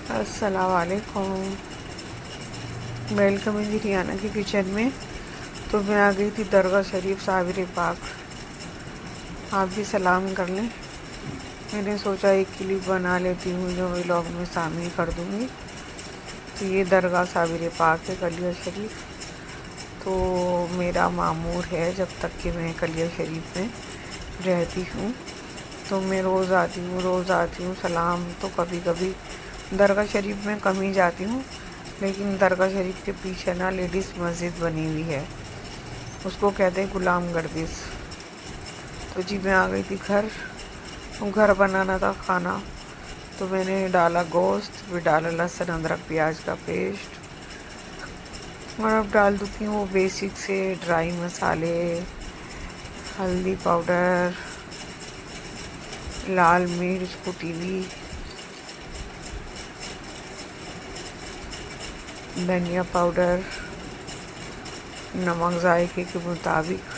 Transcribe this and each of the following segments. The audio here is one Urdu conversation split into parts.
السلام علیکم، ویلکم ان ریانہ کی کچن میں۔ تو میں آ گئی تھی درگاہ شریف صابر پاک، آپ بھی سلام کر لیں۔ میں نے سوچا ایک کلپ بنا لیتی ہوں جو ولاگ میں شامل کر دوں گی۔ تو یہ درگاہ صابر پاک ہے کلیہ شریف، تو میرا معمور ہے جب تک کہ میں کلیہ شریف میں رہتی ہوں، تو میں روز آتی ہوں سلام۔ تو کبھی کبھی درگاہ شریف میں کم ہی جاتی ہوں، لیکن درگاہ شریف کے پیچھے نا لیڈیز مسجد بنی ہوئی ہے، اس کو کہتے ہیں غلام گردش۔ تو جی میں آ گئی تھی گھر بنانا تھا کھانا، تو میں نے ڈالا گوشت، پھر ڈالا لہسن ادرک پیاز کا پیسٹ، اور اب ڈال دوں وہ بیسک سے ڈرائی مسالے، ہلدی پاؤڈر، لال مرچ کٹی ہوئی، دھنیا پاؤڈر، نمک ذائقے کے مطابق۔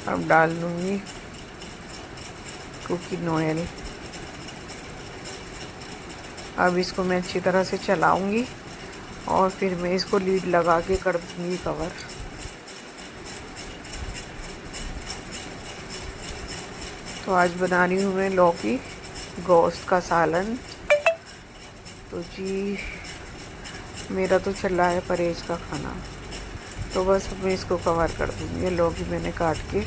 اب ڈال دوں گی کوکنگ آئل۔ اب اس کو میں اچھی طرح سے چلاؤں گی اور پھر میں اس کو لیڈ لگا کے کر دوں گی کور۔ تو آج بنا رہی ہوں میں لوکی گوشت کا سالن۔ تو جی میرا تو چل رہا ہے پرہیز کا کھانا، تو بس میں اس کو کور کر دوں گی۔ لوکی میں نے کاٹ کے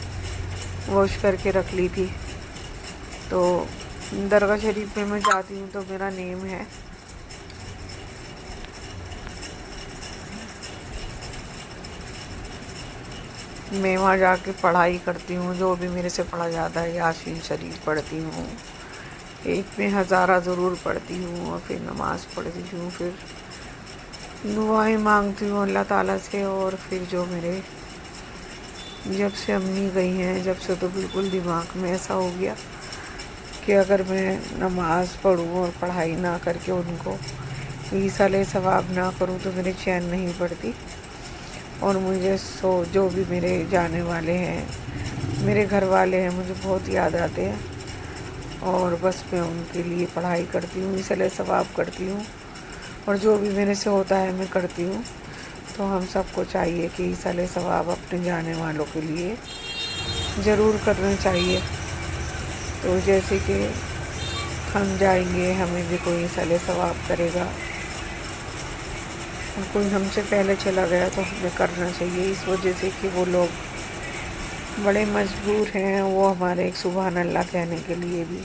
واش کر کے رکھ لی تھی۔ تو درگاہ شریف میں جاتی ہوں تو میرا نیم ہے، میں وہاں جا کے پڑھائی کرتی ہوں، جو بھی میرے سے پڑھا جاتا ہے۔ یاسین شریف پڑھتی ہوں، ایک میں ہزارہ ضرور پڑھتی ہوں، اور پھر نماز پڑھتی ہوں، پھر دعائیں مانگتی ہوں اللہ تعالیٰ سے۔ اور پھر جو میرے جب سے امی گئی ہیں، جب سے تو بالکل دماغ میں ایسا ہو گیا کہ اگر میں نماز پڑھوں اور پڑھائی نہ کر کے ان کو ایصال ثواب نہ کروں تو میرے چین نہیں پڑتی۔ اور مجھے جو بھی میرے جانے والے ہیں، میرے گھر والے ہیں، مجھے بہت یاد آتے ہیں، اور بس میں ان کے لیے پڑھائی کرتی ہوں، ایصال ثواب کرتی ہوں، اور جو بھی میرے سے ہوتا ہے میں کرتی ہوں۔ تو ہم سب کو چاہیے کہ ایصال ثواب اپنے جانے والوں کے لیے ضرور کرنا چاہیے۔ تو جیسے کہ ہم جائیں گے، ہمیں بھی کوئی ایصال ثواب کرے گا، اور کوئی ہم سے پہلے چلا گیا تو ہمیں کرنا چاہیے، اس وجہ سے کہ وہ لوگ بڑے مجبور ہیں، وہ ہمارے ایک سبحان اللہ کہنے کے لیے بھی،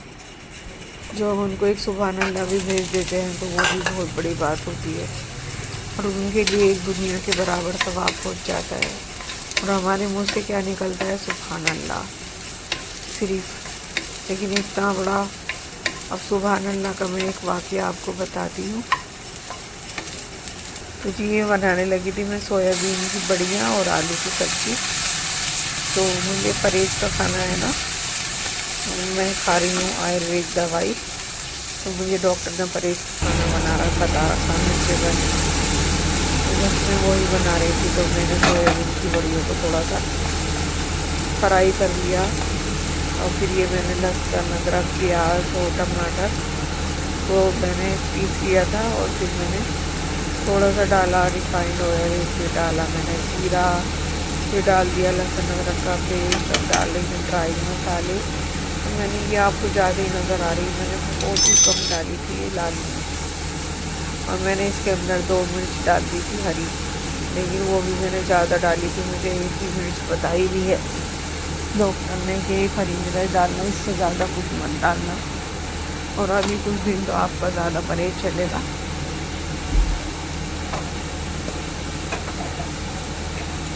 جو ہم ان کو ایک سبحان اللہ بھی بھیج دیتے ہیں تو وہ بھی بہت بڑی بات ہوتی ہے، اور ان کے لیے ایک دنیا کے برابر ثواب پہنچ جاتا ہے۔ اور ہمارے منہ سے کیا نکلتا ہے؟ سبحان اللہ صرف۔ لیکن اتنا بڑا، اب سبحان اللہ کا میں ایک واقعہ آپ کو بتاتی ہوں۔ تو جی یہ بنانے لگی تھی میں سویابین کی بڑیاں اور آلو کی سبزی۔ تو مجھے پرہیز کا کھانا ہے نا، میں کھا رہی ہوں آیوروید دوائی، تو مجھے ڈاکٹر نے پرہیز کا کھانا بنا رہا بتا رہا تھا مجھ سے، بس میں وہی بنا رہی تھی۔ تو میں نے سویابین کی بڑیوں کو تھوڑا سا فرائی کر لیا، اور پھر یہ میں نے لہسن ادرک پیاز اور ٹماٹر کو میں نے پیس لیا تھا، اور پھر میں نے تھوڑا سا ڈالا ریفائنڈ آئل، پھر ڈالا میں نے زیرہ، پھر ڈال دیا لہسن ادرک کا پیسٹ، اور ڈال رہی ہوں ڈرائی مسالے۔ تو میں نے یہ آپ کو زیادہ ہی نظر آ رہی، میں نے بہت ہی کم ڈالی تھی یہ لال مرچ، اور میں نے اس کے اندر 2 مرچ ڈال دی تھی ہری، لیکن وہ بھی میں نے زیادہ ڈالی تھی، مجھے ایک ہی مرچ بتائی بھی ہے ڈاکٹر نے کہ ایک ہری مرچ ڈالنا، اس سے زیادہ کچھ مت ڈالنا، اور ابھی کچھ دن تو آپ کا زیادہ پرہیز چلے گا۔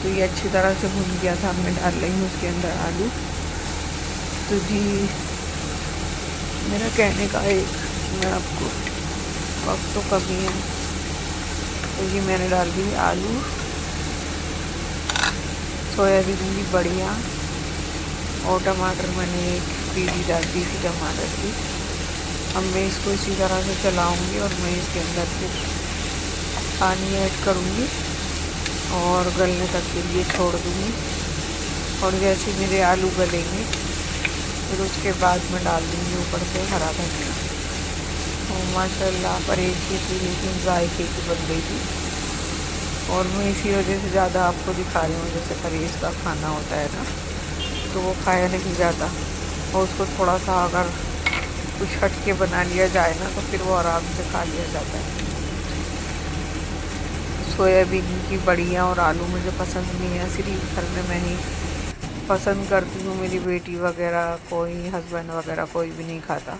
تو یہ اچھی طرح سے بھن گیا تھا، میں ڈال رہی ہوں اس کے اندر آلو۔ تو جی میرا کہنے کا ایک، میں آپ کو وقت تو کم ہی ہے، تو یہ میں نے ڈال دی آلو، سویابین کی بڑیاں، اور ٹماٹر میں نے ایک پیلی ڈال دی تھی ٹماٹر کی۔ اب میں اس کو اسی طرح سے چلاؤں گی، اور میں اس کے اندر پھر پانی ایڈ کروں گی اور گلنے تک کے لیے چھوڑ دوں گی، اور جیسے میرے آلو گلیں گے پھر اس کے بعد میں ڈال دوں گی اوپر سے ہرا دھنیا. تو ماشاءاللہ پرہیز کی تھی لیکن ذائقے کی بن گئی تھی. اور میں اسی وجہ سے زیادہ آپ کو دکھا رہی ہوں. جیسے پرہیز کا کھانا ہوتا ہے نا تو وہ کھایا نہیں جاتا، اور اس کو تھوڑا سا اگر کچھ ہٹ کے بنا لیا جائے نا تو پھر وہ آرام سے کھا لیا جاتا ہے. سویابین کی بڑیاں اور آلو مجھے پسند نہیں ہے، صرف گھر میں ہی پسند کرتی ہوں. میری بیٹی وغیرہ، کوئی ہسبینڈ وغیرہ کوئی بھی نہیں کھاتا.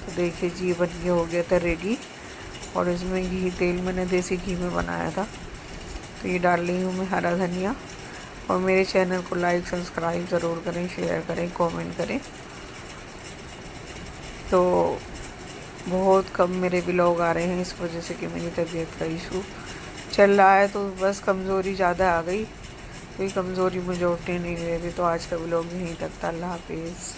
تو دیکھیے جی بن کے ہو گیا تھا ریڈی. اور اس میں گھی، تیل میں نے دیسی گھی میں بنایا تھا. تو یہ ڈال رہی ہوں میں ہرا دھنیا. اور میرے چینل کو لائک سبسکرائب ضرور کریں، شیئر کریں، کومنٹ کریں. تو بہت کم میرے ولاگ آ رہے ہیں اس وجہ سے کہ میری طبیعت کا ایشو چل رہا ہے. تو بس کمزوری زیادہ آ گئی، کوئی کمزوری مجھے اٹھنے نہیں دے رہی. تو آج کا ولاگ یہیں تک تھا. اللہ حافظ.